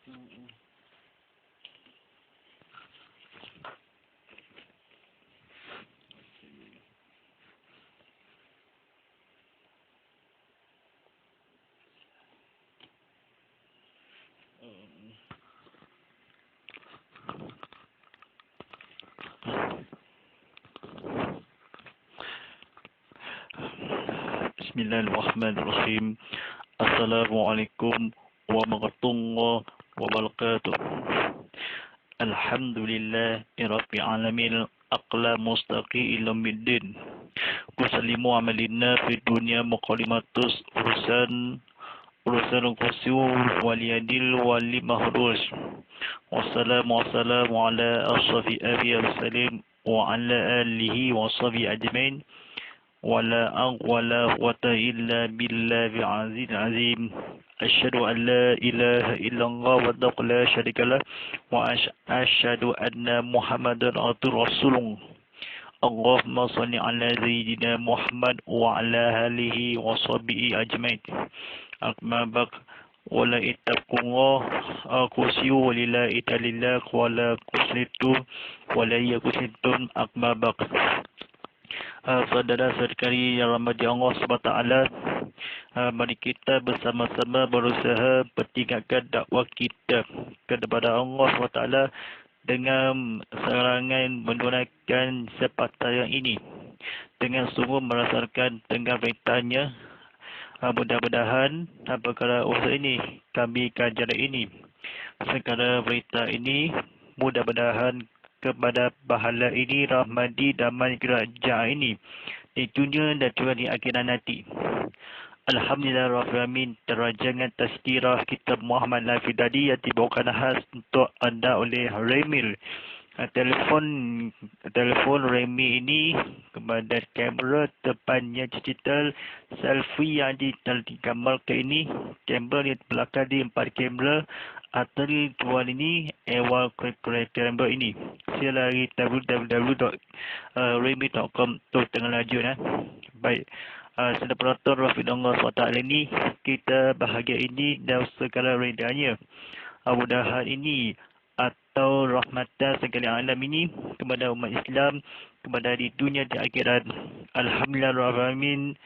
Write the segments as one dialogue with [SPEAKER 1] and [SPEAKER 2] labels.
[SPEAKER 1] Mm-mm. Bismillahirrahmanirrahim. Assalamualaikum warahmatullahi wabarakatuh. Alhamdulillahirabbil alamin. Aqla mustaqi ilamiddin. Kusallimu amalina fi dunya muqaddimatus urusan qusyur waliyadil wali mahrus. Wassalamu ala asrafi anbiya'i salim wa ala alihi wa sahbihi ajmain. ولا ولا قوة إلا بالله العزيز العظيم. أشهد أن لا إله إلا الله وحده لا شريك له وأشهد أن محمدا عبده ورسوله. اللهم صل على سيدنا محمد وعلى آله وصحبه أجمعين. أما بعد ولا اتقوا الله أقسيوا ولله إتلله ولا قسلتم ولا يقسلتم. أما بعد saudara-saudara sekalian yang rahmati Allah SWT, mari kita bersama-sama berusaha bertingkatkan dakwah kita kepada Allah SWT dengan serangan menggunakan sepatah yang ini dengan sungguh merasakan tengah perintahnya. Mudah-mudahan perkara usaha ini kami kajian ini segala berita ini mudah-mudahan kepada pahala ini rahmati damai kerajaan ini di dunia dan juga di akhirat nanti. Alhamdulillahirrahmanirrahim. Terajangan tazkirah kitab Muhammad Lafidadi yang dibawakan khas untuk anda oleh Remil. Telefon Remi ini kepada kamera depannya digital selfie yang digambarkan ini, kamera di belakang di 4 kamera atau di luar ini awal kamera ini. Sila lagi www.remi.com tu tengah laju Baik. Sedang penonton Rafidullah SWT ini, kita bahagia ini dan segala redanya. Mudah-mudahan ini atau rahmatan segala alam ini kepada umat Islam, kepada di dunia di akhirat. Alhamdulillahirrahmanirrahim.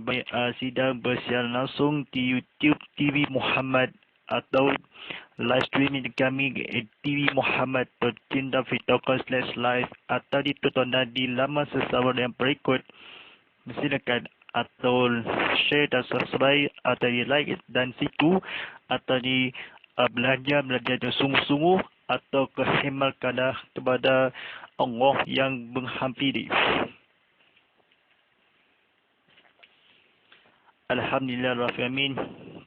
[SPEAKER 1] Baik, sidang bersiaran langsung di YouTube TV Muhammad atau live streaming kami TV Muhammad .com/live atau ditonton di laman sesama yang berikut. Silakan atau share dan subscribe atau di like dan situ atau di belajar dengan sungguh-sungguh atau kehemalkanlah kepada Allah yang menghampiri. Alhamdulillahirrahmanirrahim.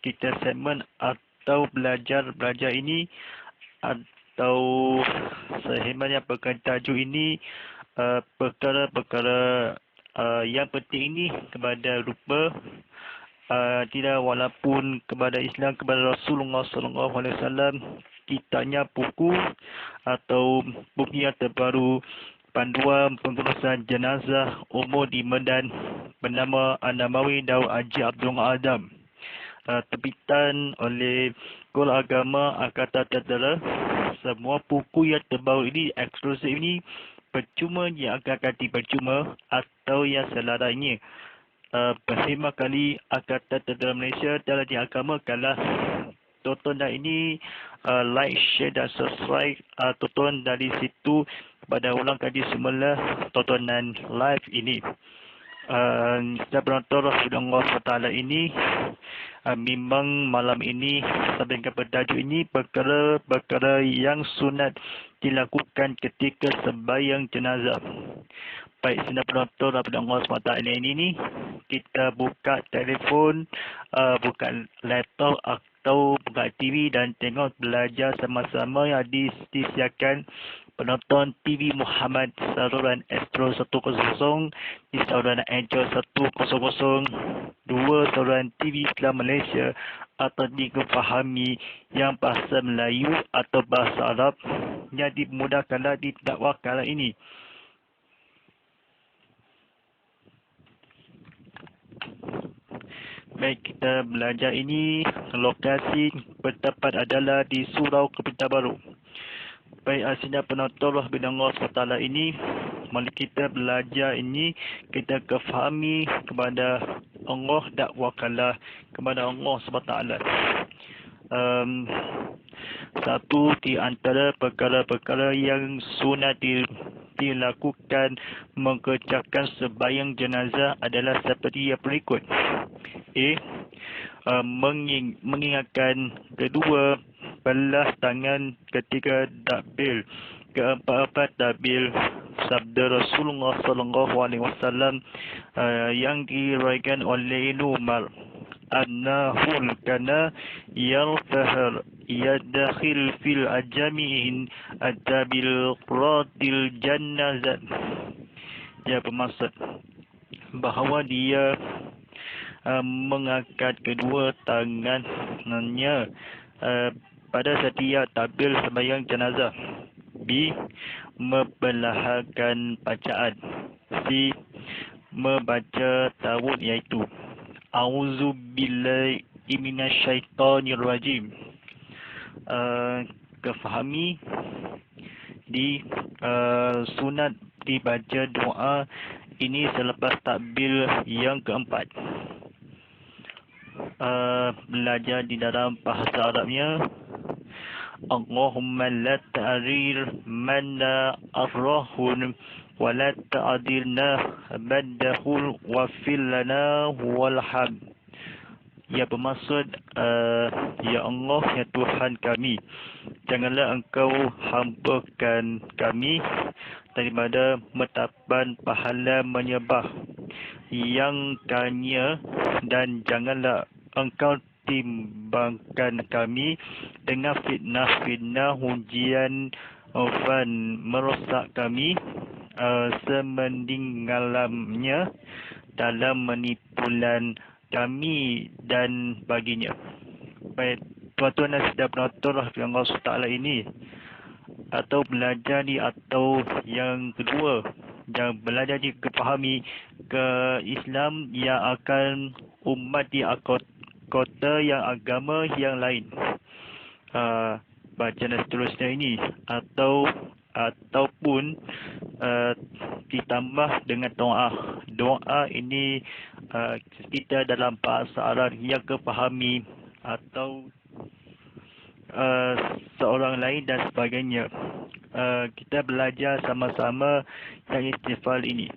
[SPEAKER 1] Kita segmen atau belajar ini atau sehemalnya perkara tajuk ini perkara-perkara yang penting ini kepada rupa tidak walaupun kepada Islam, kepada Rasulullah SAW, kitanya buku atau buku yang terbaru panduan pengurusan jenazah umur di Medan bernama An-Namawi Daud Haji Abdul Adam, terbitan oleh Gol Agama Angkatan Tentera. Semua buku yang terbaru ini eksklusif ini percuma, yang akan percuma atau yang selarangnya perkhidmat kali Angkatan Tentera Malaysia dalam di agama kalah. Tonton ini like, share dan subscribe. Tonton dari situ pada ulang kaji semula tontonan live ini. Saya penonton Rasulullah SWT ini memang malam ini sampai ke tajuk ini perkara yang sunat dilakukan ketika sembahyang jenazah. Baik, sedang penonton Rasulullah SWT ini kita buka telefon, buka laptop atau buka TV dan tengok belajar sama-sama yang disiapkan penonton TV Muhammad saluran Astro 100, di saluran Angel 100, saluran TV Islam Malaysia atau difahami yang bahasa Melayu atau bahasa Arab yang dimudahkanlah di dakwah kala ini. Baik, kita belajar ini, lokasi bertempat adalah di Surau Kepitabaru. Baik, sidang penonton bin Allah SWT ini, mari kita belajar ini, kita kefahami kepada Allah, dakwakanlah kepada Allah SWT. Satu di antara perkara-perkara yang sunat dilakukan mengerjakan sembahyang jenazah adalah seperti yang berikut. Mengingatkan kedua belah tangan ketika takbir. Keempat-empat takbir sabda Rasulullah SAW yang diriwayatkan oleh Umar. Annahul kana yarfahar yadakhil fil ajami'in atabil qatil jannazat. Dia bermaksud bahawa dia mengangkat kedua tangannya pada setiap takbir sembahyang jenazah. B. Membelahkan bacaan. C. Membaca tawud iaitu A'udzubillahi minasyaitonirrajim. Kefahami di sunat dibaca doa ini selepas takbir yang keempat. Belajar di dalam bahasa Arabnya, Allahumma la ta'rir manna arrahun wa la ta'adirna baddahul wa fillana walham. Ia bermaksud, Ya Allah, ya Tuhan kami, janganlah engkau hampakan kami daripada metapan pahala menyembah yang tanya, dan janganlah engkau timbangkan kami dengan fitnah-fitnah ujian dan merosak kami semeninggalamnya dalam menipulan kami dan baginya. Baik, tuan-tuan dan saudara penonton Allah SWT ini, atau belajar ni, atau yang kedua, yang belajar ni kepahami ke Islam yang akan umat di kota yang agama yang lain. Bacaan seterusnya ini ataupun ditambah dengan doa. Doa ini kita dalam bahasa Arab yang kepahami atau seorang lain dan sebagainya. Kita belajar sama-sama yang istighfar ini.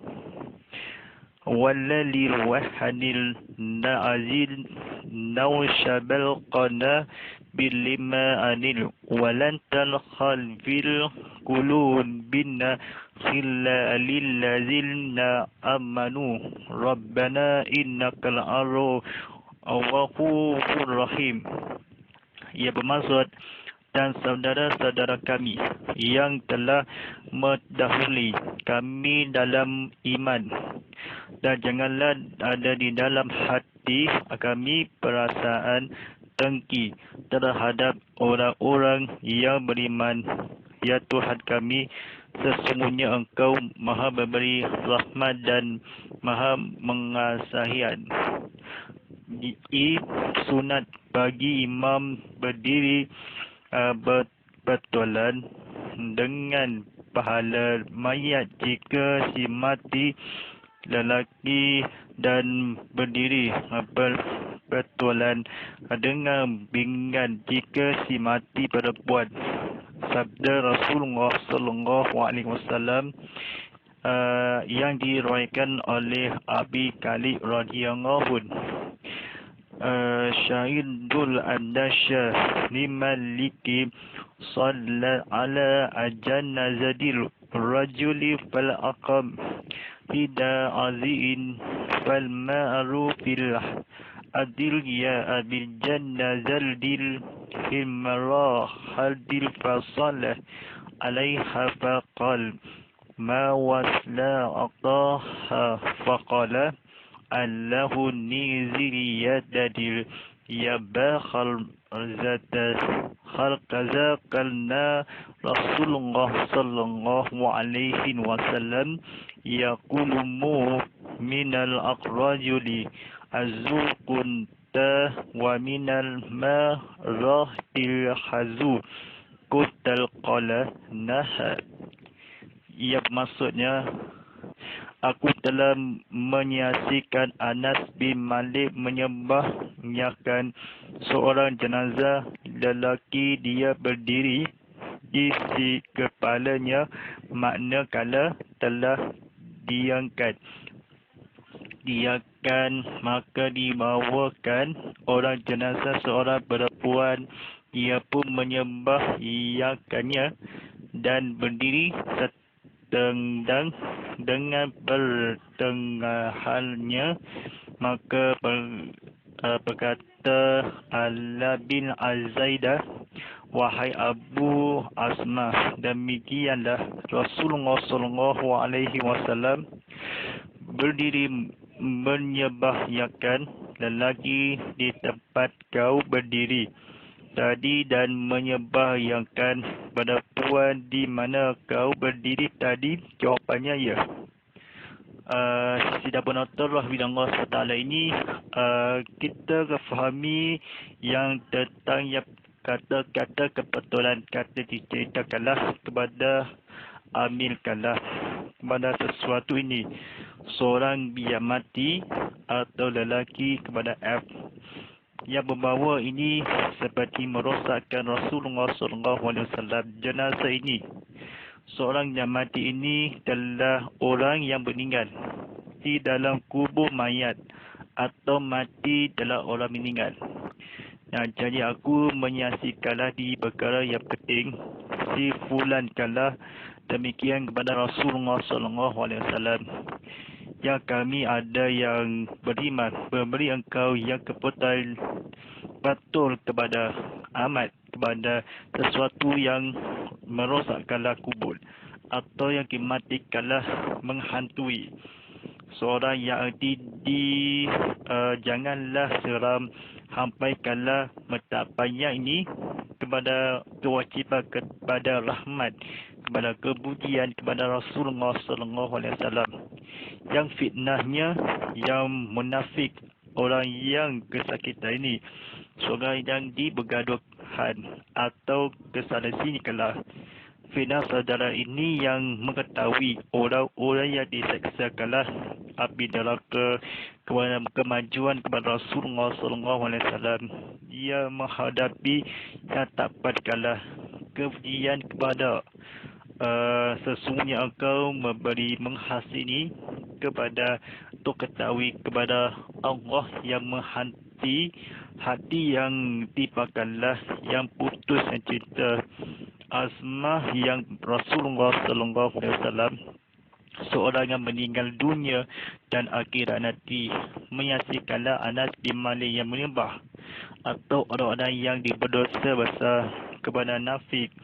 [SPEAKER 1] Wallalil wahanil na'azil nawshabal qana bilima anil walantal khalfil kulun binna khilla lillazilna amanu rabbana innakal ghafurur rahim. Ia bermaksud, dan saudara-saudara kami yang telah mendahului kami dalam iman, dan janganlah ada di dalam hati kami perasaan dengki terhadap orang-orang yang beriman. Ya Tuhan kami, sesungguhnya Engkau Maha Memberi rahmat dan Maha Mengasihan. Sunat bagi imam berdiri berbetulan dengan pahala mayat jika si mati lelaki, dan berdiri berbetulan dengan pinggan jika si mati perempuan. Sabda Rasulullah SAW yang diriwayatkan oleh Abi Khalid radhiyallahu anhu. Syahidul andasya limaliki salla ala ajanazatil rajuli fal aqam hida azin fal ma'rufil adil ya abil janazal dil himra hadil fasalah alaiha faqal ma wasla aqtaha faqala Allahu nizili yadadil yabakhal zata khalqazakalna Rasulullah sallallahu alaihi wasallam yaqulumu minal aqrajuli azu kunta wa minal marahil hazu kutal qala naha. Ia maksudnya, aku telah menyaksikan Anas bin Malik menyembahkan seorang jenazah lelaki, dia berdiri di si kepalanya, makna kala telah diangkat, maka dibawakan orang jenazah seorang perempuan, ia pun menyembahkannya dan berdiri setengah dengan pertengahannya. Maka berkata Ala bin Azaidah, wahai Abu Asmah, demikianlah Rasulullah SAW berdiri menyembahkan lelaki di tempat kau berdiri tadi dan menyembahkan perempuan di mana kau berdiri tadi. Jawapannya ya. Sidang penonton rahimahullah SWT ini, kita fahami yang tentang yang kata-kata kebetulan, kata diceritakanlah kepada amilkanlah kepada sesuatu ini, seorang yang mati atau lelaki kepada F yang membawa ini seperti merosakkan Rasulullah SAW. Jenazah ini, seorang yang mati ini adalah orang yang meninggal di dalam kubur mayat atau mati adalah orang meninggal. Nah, jadi aku menyaksikanlah di perkara yang penting, si fulan kalah demikian kepada Rasulullah SAW. Yang kami ada yang beriman, memberi engkau yang keputusan betul kepada amat, kepada sesuatu yang merosakkanlah kubur atau yang dimatikanlah menghantui seorang yang janganlah seram hampaikanlah mentapannya ini kepada kewajiban, kepada rahmat, kepada kebudian kepada Rasulullah SAW. Yang fitnahnya, yang munafik, orang yang kesakitan ini, seorang yang dibergaduhkan atau kesana sini kalah. Fitnah saudara ini yang mengetahui orang-orang yang diseksakanlah api neraka kepada kemajuan kepada Rasulullah SAW. Dia menghadapi yang tak padkalah kemudian kepada sesungguhnya engkau memberi menghasini kepada untuk ketahui kepada Allah yang menghati hati yang tipakanlah yang putus yang cinta Asmah yang Rasulullah SAW, seorang yang meninggal dunia dan akhirat nanti. Menyaksikanlah Anas bin Malik yang menyembah atau orang-orang yang berdosa besar kepada nafik.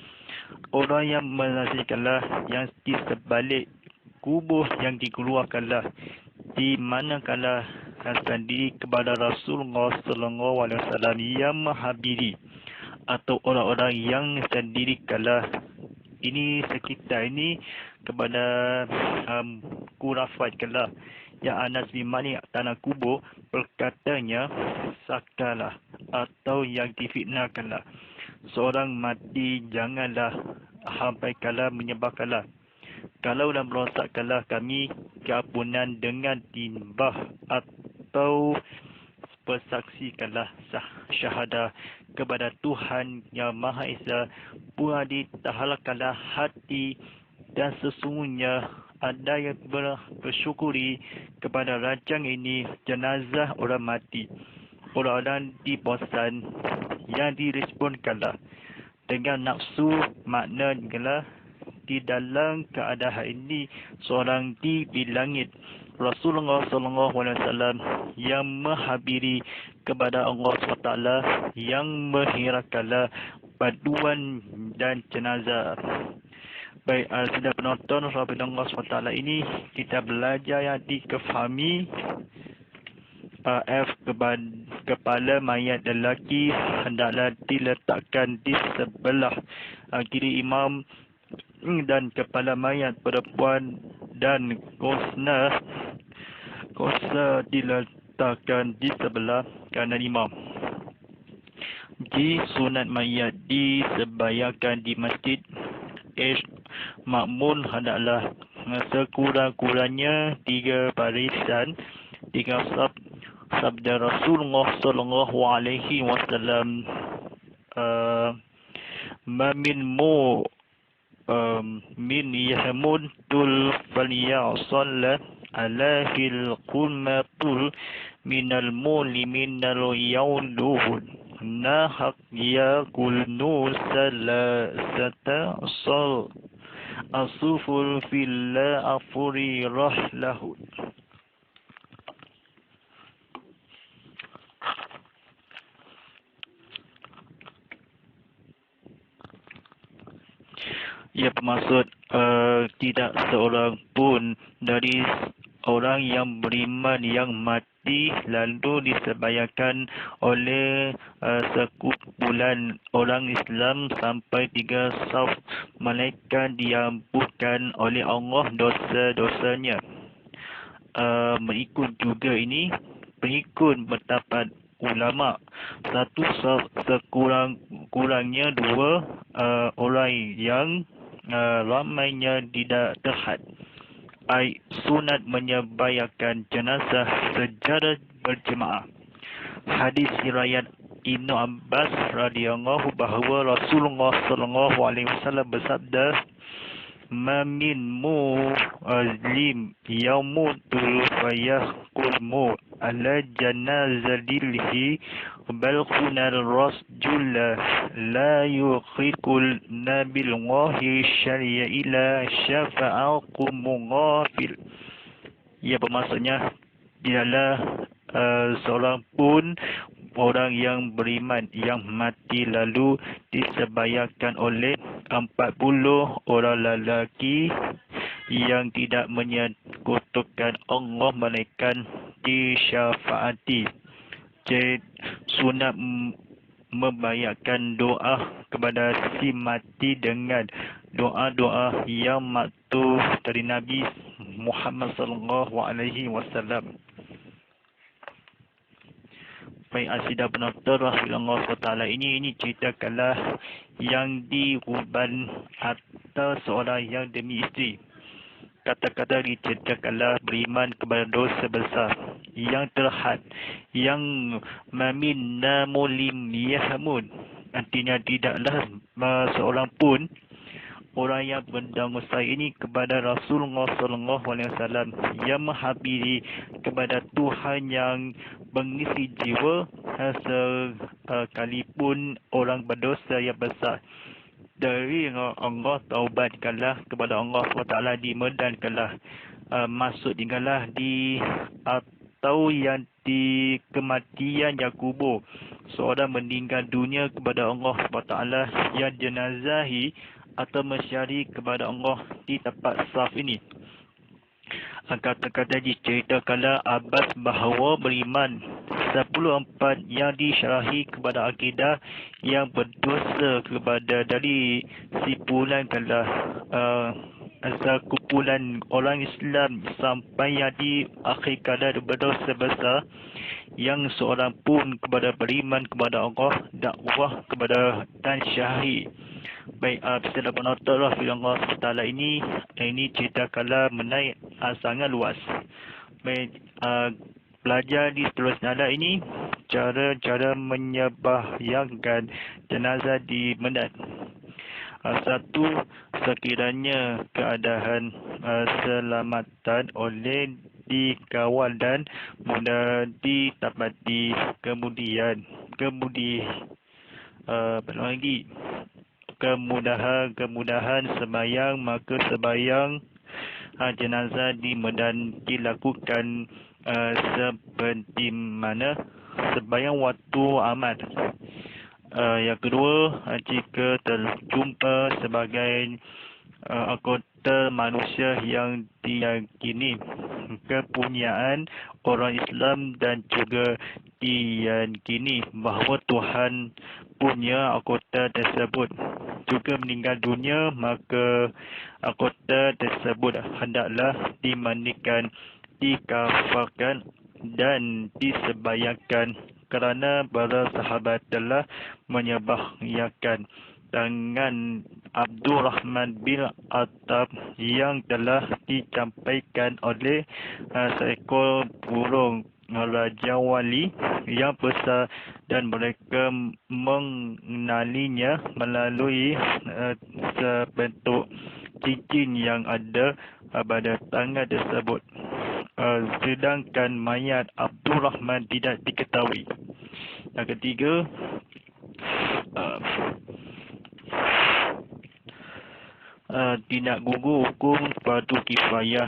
[SPEAKER 1] Orang yang menyaksikanlah yang di sebalik kubur yang dikeluarkanlah, di manakala sendiri kepada Rasulullah SAW yang menghabiri atau orang-orang yang sendiri kalah. Ini sekitar ini kepada kurafat kalah yang Anas bin Malik tanah kubur berkatanya sakalah atau yang difitnahkanlah. Seorang mati janganlah hampaikanlah menyembahkanlah. Kalaulah merosakkanlah kami keampunan dengan timbah atau persaksikanlah syahadah kepada Tuhan yang Maha Esa, pula ditahalkanlah hati dan sesungguhnya ada yang bersyukuri kepada rajang ini jenazah orang mati. Orang-orang dibosan yang diresponkanlah dengan nafsu, makna adalah di dalam keadaan ini seorang di langit Rasulullah SAW yang menghabiri kepada Allah SWT yang menghirakanlah paduan dan jenazah. Baik, sudah penonton Rasulullah SWT ini kita belajar yang dikefahami kepala mayat lelaki hendaklah diletakkan di sebelah kiri imam dan kepala mayat perempuan dan kosa diletakkan di sebelah kanan imam. Di sunat mayat disebayangkan di masjid makmun hendaklah sekurang-kurangnya 3 barisan 3 saf. Sabda Rasulullah sallallahu alaihi wasallam, ma min yahmun tul falyasalla alahil qummatul minal minal yauluhun nahak yakul salasata sal asuful filla afuri rahlahu. Ia bermaksud tidak seorang pun dari orang yang beriman yang mati lalu disebayangkan oleh sekumpulan orang Islam sampai 3 saf, melainkan diampunkan oleh Allah dosa-dosanya. Mengikut juga ini, mengikut pendapat ulama, 1 saf sekurang-kurangnya 2 orang yang ramainya tidak terhad. Sunat menyebayangkan jenazah secara berjemaah. Hadis riwayat Ibnu Abbas radhiyallahu bahawa Rasulullah sallallahu alaihi wasallam bersabda, "Ma min muslim yamutu fayahkumu ala janazatihi bal kunal rasjul la yukhikul nabil wahi syari'a ila syafa'akum mughafil." Ia bermaksudnya tidaklah seorang pun orang yang beriman yang mati lalu disebayangkan oleh 40 orang lelaki yang tidak menyekutukan Allah melainkan disyafaati. Jadi sunat membayarkan doa kepada si mati dengan doa-doa yang maktub dari Nabi Muhammad sallallahu alaihi wasallam. Baik, Asidah penonton rahimahullah SWT, ini ceritakanlah yang diuban atau seorang yang demi isteri. Kata-kata diceritakanlah beriman kepada dosa besar yang terhad, yang maminna mulim yahmun. Artinya tidaklah seorang pun orang yang berdosa ini kepada Rasulullah sallallahu alaihi wasallam yang menghabiri kepada Tuhan yang mengisi jiwa sekalipun orang berdosa yang besar. Dari Allah taubatkanlah kepada Allah SWT, dimedankanlah masuk tinggallah di atau yang di kematian yang kubur. Seorang meninggal dunia kepada Allah SWT yang jenazahi atau mesyari kepada Allah di tempat saf ini. Kata-kata diceritakanlah Abbas bahawa beriman 14 yang disyarahi kepada akidah yang berdosa kepada dari simpulankanlah sekumpulan orang Islam sampai yang di akhir kala berdosa besar yang seorang pun kepada beriman kepada Allah, dakwah kepada dan syahid. Baik, bisa penonton rahimahullah SWT, ini ceritakanlah menaik sangat luas. Baik, belajar di seterusnya ini cara-cara menyebayangkan jenazah di Medan. 1. Sekiranya keadaan selamatan oleh dikawal dan mudah ditapati, kemudian kemudahan sembahyang, maka sembahyang jenazah di Medan dilakukan seperti mana sembahyang waktu amat. Yang kedua, jika terjumpa sebagai anggota manusia yang diyakini kepunyaan orang Islam dan juga diyakini bahawa Tuhan punya anggota tersebut juga meninggal dunia, maka anggota tersebut hendaklah dimandikan, dikafarkan dan disebayangkan kerana para sahabat telah menyembahyakan tangan Abdurrahman bin Attab yang telah dicampaikan oleh seekor burung Raja Wali yang besar, dan mereka mengenalinya melalui sebentuk cincin yang ada pada tangan tersebut. Sedangkan mayat Abdurrahman tidak diketahui. Yang ketiga, tidak gugur hukum fardu kifayah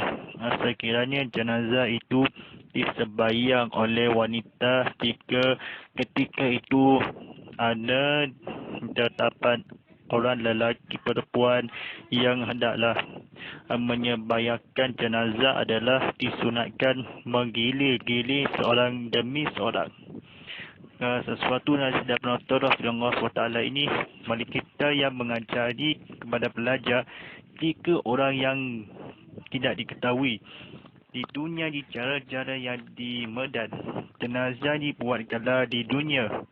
[SPEAKER 1] sekiranya jenazah itu disembahyang oleh wanita jika ketika itu ada terdapat orang lelaki perempuan yang hendaklah menyembahyangkan jenazah adalah disunatkan menggilir-gilir seorang demi seorang. Sesuatu yang tidak penonton Allah SWT ini bagi kita yang mengajari kepada pelajar, jika orang yang tidak diketahui di dunia di cara-cara yang di Medan jenazah dibuatkanlah di dunia,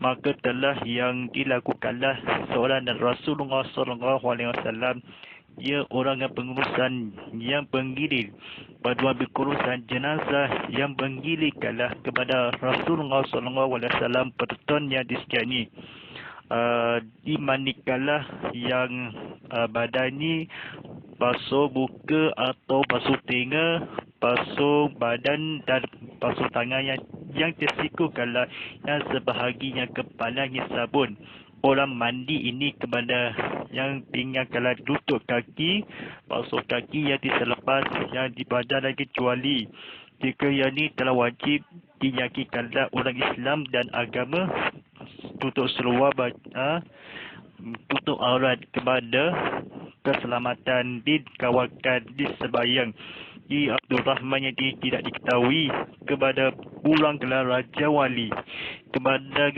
[SPEAKER 1] maka telah yang dilakukanlah seorang dan Rasulullah SAW. Dia orang yang pengurusan yang penggilir pada pengurusan jenazah yang menggilirkanlah kepada Rasulullah SAW pertonnya di sekian ini. Dimandikanlah yang badan ni basuh muka atau basuh telinga, basuh badan dan basuh tangan yang tersikukanlah yang sebahagian kepalanya sabun. Orang mandi ini kepada yang tinggalkanlah lutut kaki, basuh kaki yang diselepas yang di badan lagi, kecuali jika yang ini telah wajib diyakinkanlah orang Islam dan agama tutup seluar, tutup aurat kepada keselamatan dikawakan disembahyang di Abdurrahman yang tidak diketahui kepada pulang gelar Raja Wali kepada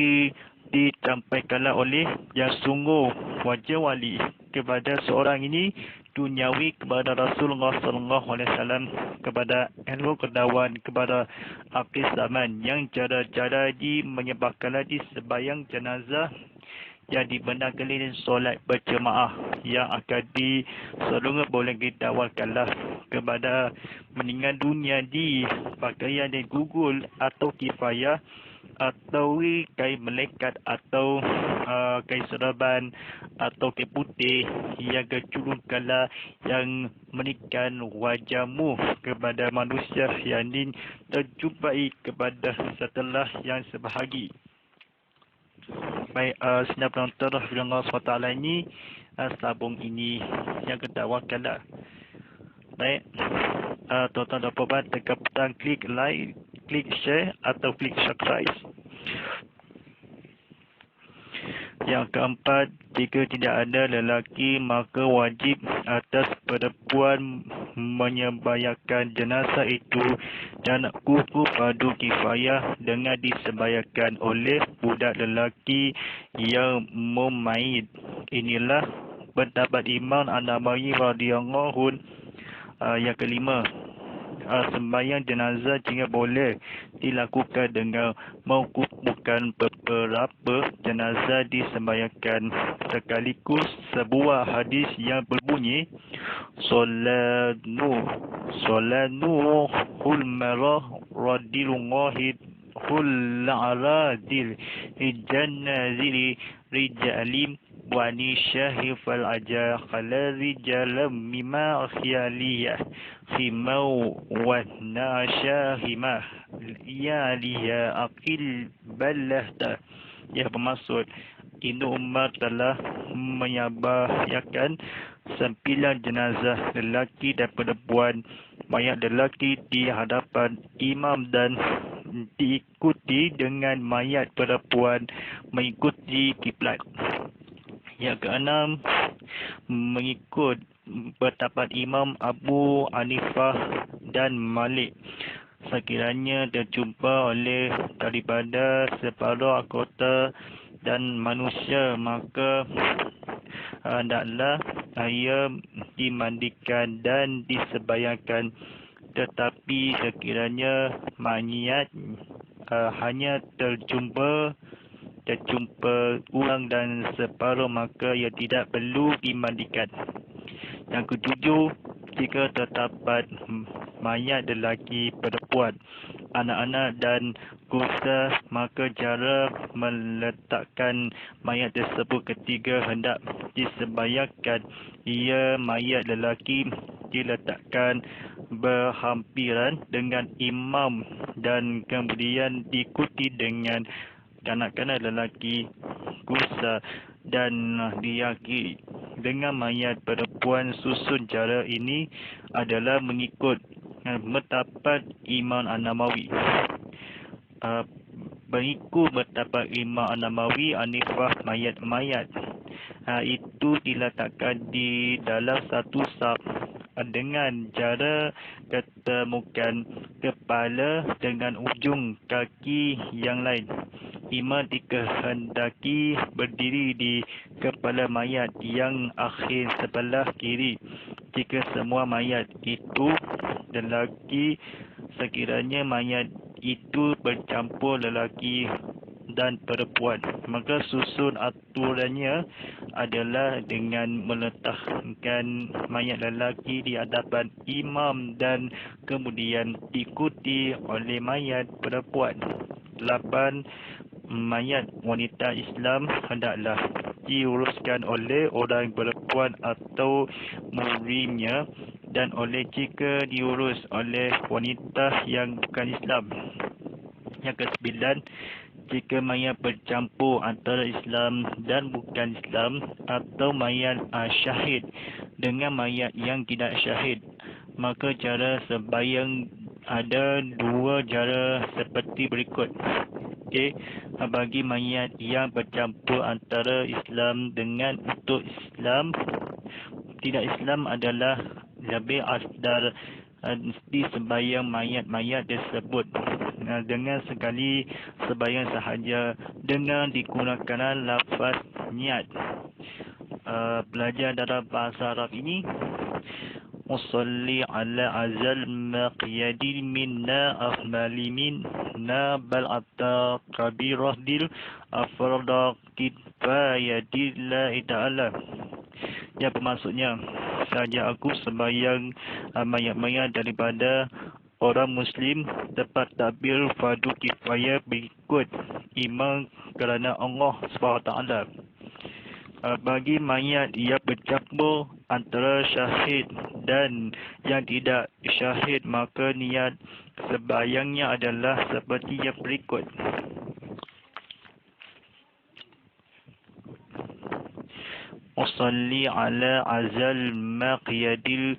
[SPEAKER 1] disampaikanlah oleh yang sungguh Raja Wali kepada seorang ini duniawi kepada Rasulullah SAW, kepada ilmu kedawan, kepada akhir zaman yang cara-cara menyebabkanlah disembahyang jenazah yang dibenarkan dan solat berjemaah yang akan diselunga boleh ditawalkanlah kepada meninggal dunia di pakaian dan gugul atau kifayah atau kain melekat atau kain serban atau kain putih yang keculungkanlah yang menikkan wajahmu kepada manusia yang terjumpai kepada setelah yang sebahagi. Baik, sedang penonton Allah SWT ini sabung ini yang kedakwakanlah. Baik, tuan-tuan dan puan-puan, tekan butang klik like, klik share atau klik subscribe. Yang keempat, jika tidak ada lelaki maka wajib atas perempuan menyembahyangkan jenazah itu dan gugur fardu kifayah dengan disembahyangkan oleh budak lelaki yang memayit. Inilah pendapat Imam An-Nawawi radhiyallahu yang kelima. Sembahyang jenazah jika boleh dilakukan dengan mengukuhkan beberapa jenazah disembahyangkan sekaligus. Sebuah hadis yang berbunyi Solanu marah radilullahi aradil jannazili rijalim wani syahifal aja khala rijalam mima akhyaliyah khimau wa nasyahimah ya liya akil balahta. Ya, bermaksud Ibnu Umar telah menyembahyangkan 9 jenazah lelaki dan perempuan, mayat lelaki di hadapan imam dan diikuti dengan mayat perempuan mengikuti kiblat. Yang keenam, mengikut pendapat Imam Abu Hanifah dan Malik. Sekiranya terjumpa oleh daripada separuh anggota dan manusia, maka hendaklah ia dimandikan dan disembahyangkan tetapi sekiranya mayat hanya terjumpa ulang dan separuh, maka ia tidak perlu dimandikan. Yang ketujuh, jika terdapat mayat lelaki, perempuan, anak-anak dan kusta, maka cara meletakkan mayat tersebut ketiga hendak disembahyangkan. Ia mayat lelaki diletakkan berhampiran dengan imam dan kemudian diikuti dengan kanak-kanak lelaki, kusta dan diakhiri dengan mayat perempuan. Susun cara ini adalah mengikut mazhab Imam An-Nawawi. Mengikut mazhab Imam An-Nawawi, Hanifah, mayat-mayat itu diletakkan di dalam satu saf dengan cara ketemukan kepala dengan ujung kaki yang lain. Imam dikehendaki berdiri di kepala mayat yang akhir sebelah kiri. Jika semua mayat itu lelaki, sekiranya mayat itu bercampur lelaki dan perempuan, maka susun aturannya adalah dengan meletakkan mayat lelaki di hadapan imam dan kemudian diikuti oleh mayat perempuan. 8. Mayat wanita Islam hendaklah diuruskan oleh orang perempuan atau murimnya, dan oleh jika diurus oleh wanita yang bukan Islam. Yang ke-9, jika mayat bercampur antara Islam dan bukan Islam, atau mayat syahid dengan mayat yang tidak syahid, maka cara sembahyang ada dua cara seperti berikut. Bagi mayat yang bercampur antara Islam dengan untuk Islam, tidak Islam adalah lebih afdal disembahyang mayat-mayat tersebut dengan sekali sembahyang sahaja dengan digunakan lafaz niat. Belajar dalam bahasa Arab ini, usalli ala azal maqyadil minna afmali minna bal atta kabirah dil afradak kifayadillahi ta'ala. Yang bermaksudnya, sahaja aku sembahyang mayat-mayat daripada orang Muslim dapat takbir fardu kifayah berikut imam kerana Allah SWT. Bagi mayat yang bercampur antara syahid dan yang tidak syahid, maka niat sembahyangnya adalah seperti yang berikut. Usalli ala azal maqyadil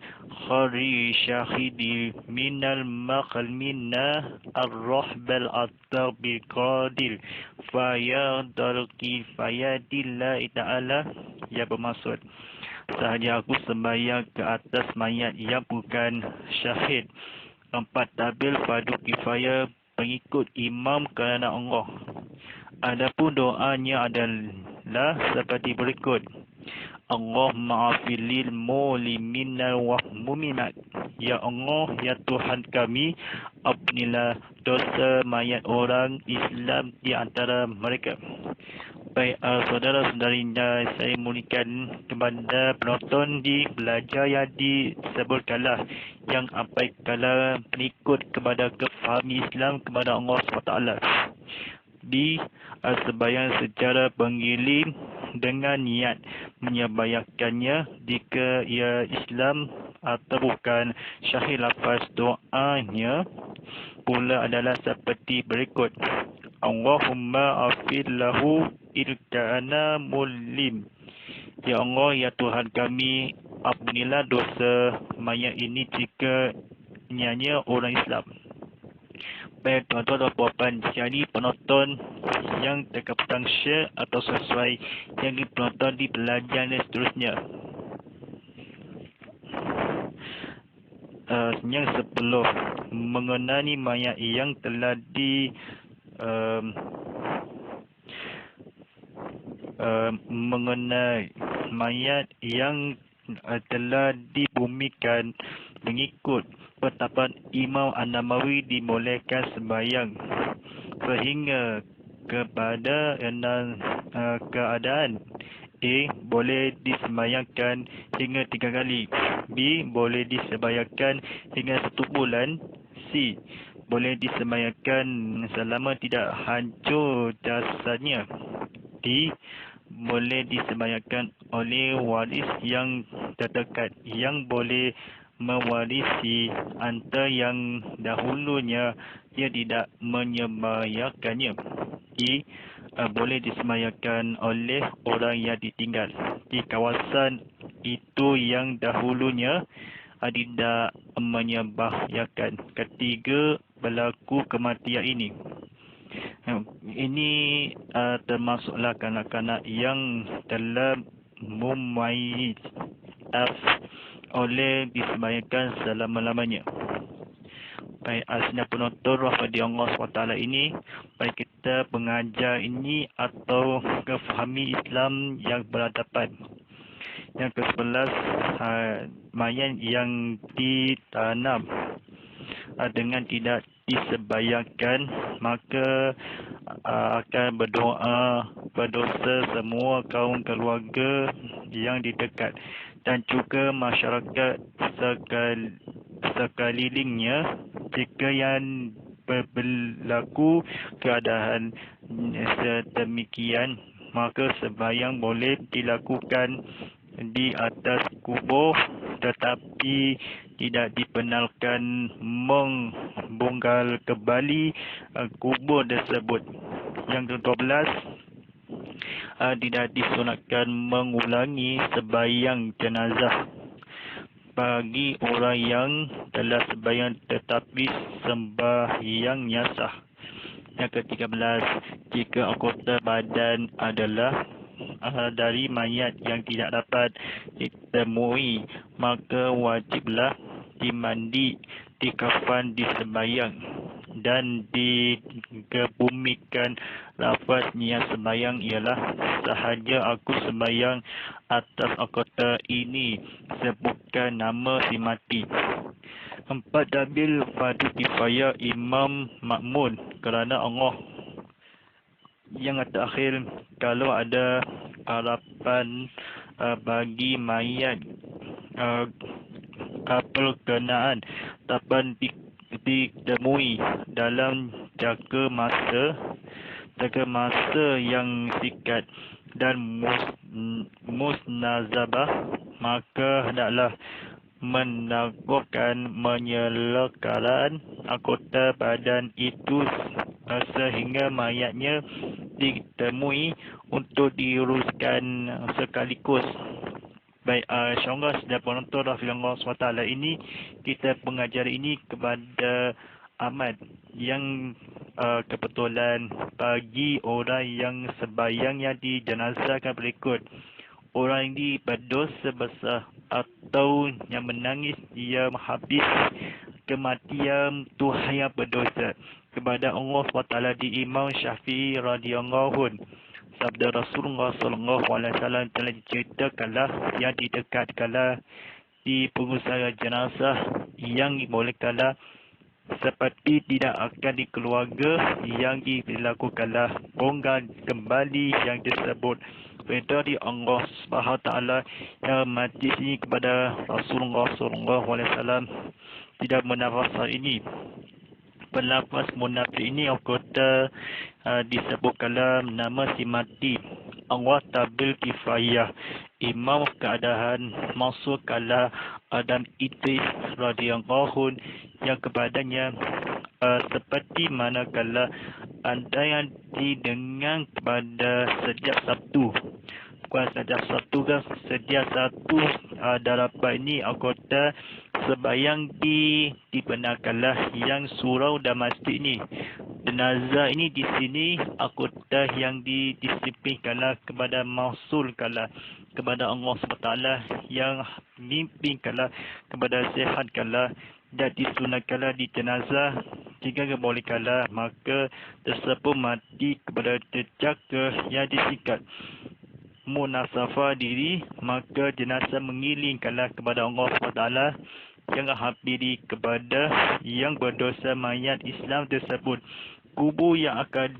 [SPEAKER 1] khari syahidil minal maqal minna ar-rahbal at-tabil qadil fayadal kifayadillahi ta'ala. Yang bermaksud, sahaja aku sembahyang ke atas mayat yang bukan syahid 4 tabil fardu kifayah mengikut imam kerana Allah. Adapun doanya adalah seperti berikut. Allahumma afilil mulimina wa muminat. Ya Allah, ya Tuhan kami, ampunilah dosa mayat orang Islam di antara mereka. Baik, saudara-saudarinya, saya muliakan kepada penonton di belajar yang disebutkanlah, yang apabila mengikut kepada kefahami Islam kepada Allah SWT, di sembahyang secara penggiling dengan niat menyembahyangkannya. Jika ia Islam atau bukan syahid, lafaz doanya pula adalah seperti berikut. Allahumma afir lahu ilka'ana mulim. Ya Allah, ya Tuhan kami, ampunilah dosa mayat ini jika ianya orang Islam. Baik tuan-tuan dan puan-puan, jadi penonton yang terkeputang share atau sesuai yang penonton di belajar dan seterusnya. Yang 10, mengenai mayat yang telah mengenai mayat yang telah dibumikan mengikut pendapat Imam An-Nawawi dibolehkan sembahyang sehingga kepada keadaan. A. Boleh disembahyangkan hingga 3 kali. B. Boleh disembahyangkan hingga 1 bulan. C. Boleh disembahyangkan selama tidak hancur jasadnya. D. Boleh disembahyangkan oleh waris yang terdekat yang boleh mewarisi antara yang dahulunya ia tidak menyembahyangkannya. E. Boleh disembahyangkan oleh orang yang ditinggal di kawasan itu yang dahulunya tidak menyembahyangkan. Ketiga, berlaku kematian ini. Ini termasuklah kanak-kanak yang telah mumayyiz oleh disembahyangkan selama-lamanya. Baik, asnya penonton rahmati Allah SWT ini, baik kita mengajar ini atau kefahami Islam yang berhadapan. Yang ke-11, mayat yang ditanam dengan tidak disembahyangkan, maka akan berdosa semua kaum keluarga yang didekat dan juga masyarakat sekelilingnya. Jika yang berlaku keadaan sedemikian, maka sembahyang boleh dilakukan di atas kubur, tetapi tidak dibenarkan membongkar kembali kubur tersebut. Yang ke-12, tidak disunatkan mengulangi sembahyang jenazah bagi orang yang telah sembahyang tetapi sembahyangnya sah. Yang ke-13, jika anggota badan adalah dari mayat yang tidak dapat ditemui, maka wajiblah dimandi, dikafan, disembahyang dan dikebumikan. Lafaz niat sembahyang ialah sahaja aku sembahyang atas anggota ini, sebutkan nama si mati. 4, dalil fardu kifayah imam makmun kerana Allah. Yang terakhir, kalau ada harapan bagi mayat perkenaan dapat ditemui dalam jangka masa yang singkat dan musnazabah, maka hendaklah melakukan penyelenggaraan anggota badan itu sehingga mayatnya ditemui untuk diuruskan sekaligus. Baik, insyaAllah sedang penonton rahimahullah SWT ini, kita pengajar ini kepada Ahmad yang kebetulan bagi orang yang sembahyangnya dijenazahkan berikut. Orang ini berdosa besar atau yang menangis dia habis kematian Tuhan yang berdosa kepada Allah SWT. Di Imam Syafi'i radhiyallahu anhu, sabda Rasulullah SAW telah diceritakanlah yang didekatkanlah di pengusaha jenazah yang dibolehkanlah seperti tidak akan dikeluarga yang dilakukanlah bongkar kembali yang disebut dari Allah SWT yang mati sini kepada Rasulullah SAW tidak menafsir ini. Pelafaz munafik ini anggota disebutkanlah nama si mati. Allah tabil kifayah imam keadaan masuk kala Adam Idris radhiyallahu yang kepadanya seperti manakala anda yang didengar pada setiap Sabtu, bukan setiap Sabtu kan, setiap Sabtu darabah ini anggota sembahyang dibenarkanlah yang surau dan masjid ini. Jenazah ini di sini anggota yang didisiplinkanlah kepada mausul kala kepada Allah SWT yang mimpinkanlah kepada sehat kala dan disunatkanlah di jenazah. Jika kebolehkanlah maka tersebut mati kepada jejak yang disikat munasafah diri, maka jenazah mengilingkanlah kepada Allah SWT jangan hampiri kepada yang berdosa mayat Islam tersebut. Kubur yang akan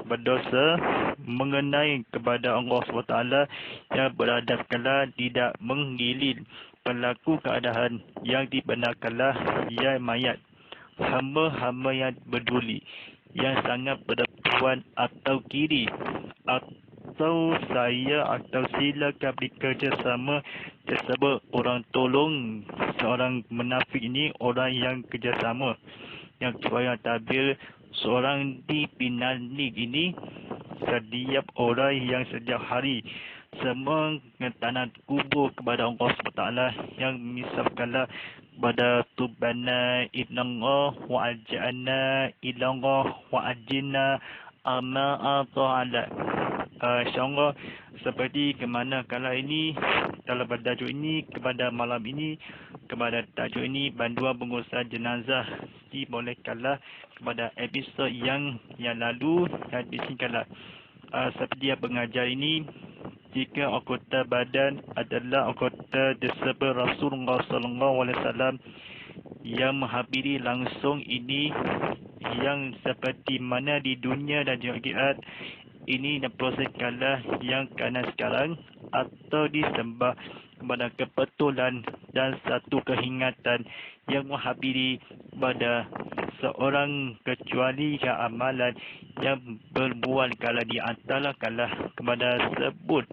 [SPEAKER 1] berdosa mengenai kepada Allah SWT yang beradabkanlah tidak menggilil pelaku keadaan yang dibenarkanlah yang mayat. Hamba-hamba yang peduli, yang sangat bertuan atau kiri, atau saya atau silakan bekerjasama tersebut. Orang tolong seorang munafik ini orang yang kerjasama, yang seorang tabir seorang dipinali ini setiap orang yang setiap hari semua tanah kubur kepada Allah SWT yang misafkanlah kepada Tubana ilallah wa aj'alna ilallah wa ajina ama'a ta'ala. InsyaAllah seperti kemana kala ini dalam tajuk ini kepada malam ini kepada tajuk ini bantuan pengurusan jenazah dibolehkanlah kepada episod yang lalu dan disingkatlah. Seperti yang pengajar ini, jika anggota badan adalah anggota disebut Rasulullah SAW yang menghampiri langsung ini yang seperti mana di dunia dan juga akhirat ini dan proses kalah yang kanan sekarang atau disembah kepada kebetulan dan satu kehingatan yang menghampiri pada seorang kecuali yang amalan yang berbuat kala di antara kalah kepada sebut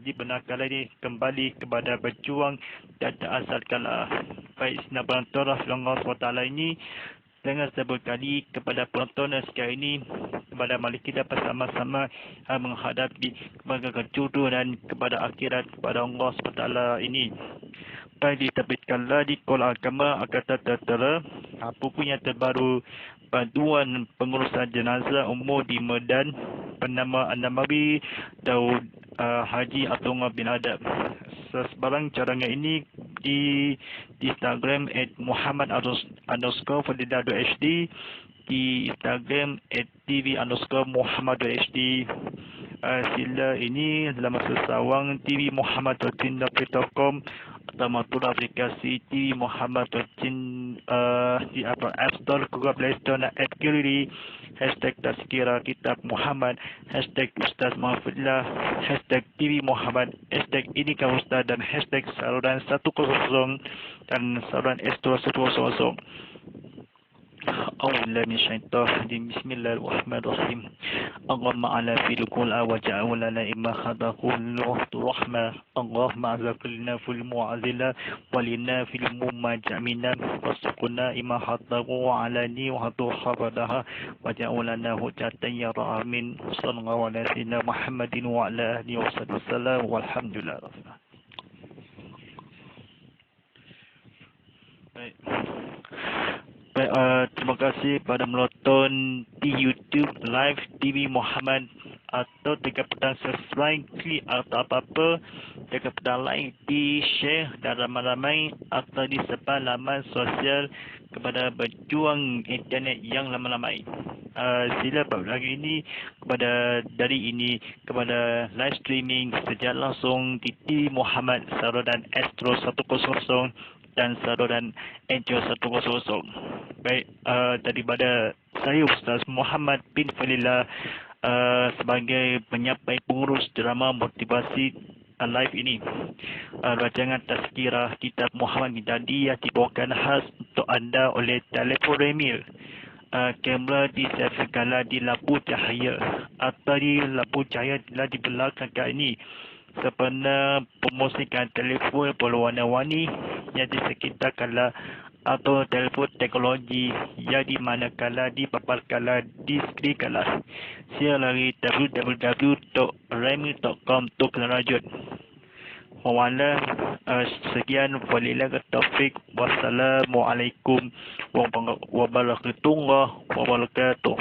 [SPEAKER 1] dibenarkan ini kembali kepada berjuang dan asal kalah baik sinar penonton Rasulullah SWT ini dengan sebut kali kepada penonton sekarang ini kepada mari kita bersama-sama menghadapi kepada kejujuran kepada akhirat kepada Allah SWT ini. Baik diterbitkanlah di Kolom Agama Angkatan Tentera buku yang terbaru Bantuan Pengurusan Jenazah Umur di Medan bernama An-Nabawi Daud Haji Abdullah bin Adab. Sebarang cadangan ini di Instagram @muhammad_fadilah.hd, di Instagram @tv_muhammad.hd. Sila ini dalam masa sawang TV Muhammad.com atau maupun aplikasi TV Muhammad.in di App Store, Google Play Store dan App Gallery. #Tazkirah Kitab Muhammad, #Ustaz Mahfudillah, #TV Muhammad, #ini kau Ustaz dan #saluran 100 dan saluran S2100. أعوذ من الشيطان الرجيم بسم الله الرحمن الرحيم اللهم على في الكل وجعل لنا إما خلقه الوقت رحمة اللهم أعزقنا في المعزلة ولنا في الممجع منا وسقنا إما خلقه وعلاني وحضر خبرها وجعل لنا هجة يا آمين صلى الله على سيدنا محمد وعلى آله وصحبه وسلم والحمد لله رب العالمين. Terima kasih pada menonton di YouTube live TV Muhammad atau dekat petang subscribe, klik atau apa-apa dekat petang like, di share dan ramai-ramai atau disebar laman sosial kepada berjuang internet yang ramai-ramai. Sila lagi ini kepada dari ini kepada live streaming secara langsung di TV Muhammad saluran Astro 100 dan saluran Angel 100. Baik, daripada saya Ustaz Muhammad bin Falilah sebagai penyampai pengurus drama motivasi live ini. Rancangan Tazkirah Kitab Muhammad tadi yang dibawakan khas untuk anda oleh telefon remil. Kamera disiapkan di lampu cahaya atau di lampu cahaya di belakang ini. Sebenarnya promosikan telefon berwarna-warni yang di sekitar kala atau telefon teknologi yang di mana kala dipaparkanlah di skrin kala. Sila lari www.remil.com untuk lanjut. Wala sekian walillahi taufik. Wassalamualaikum warahmatullahi wabarakatuh.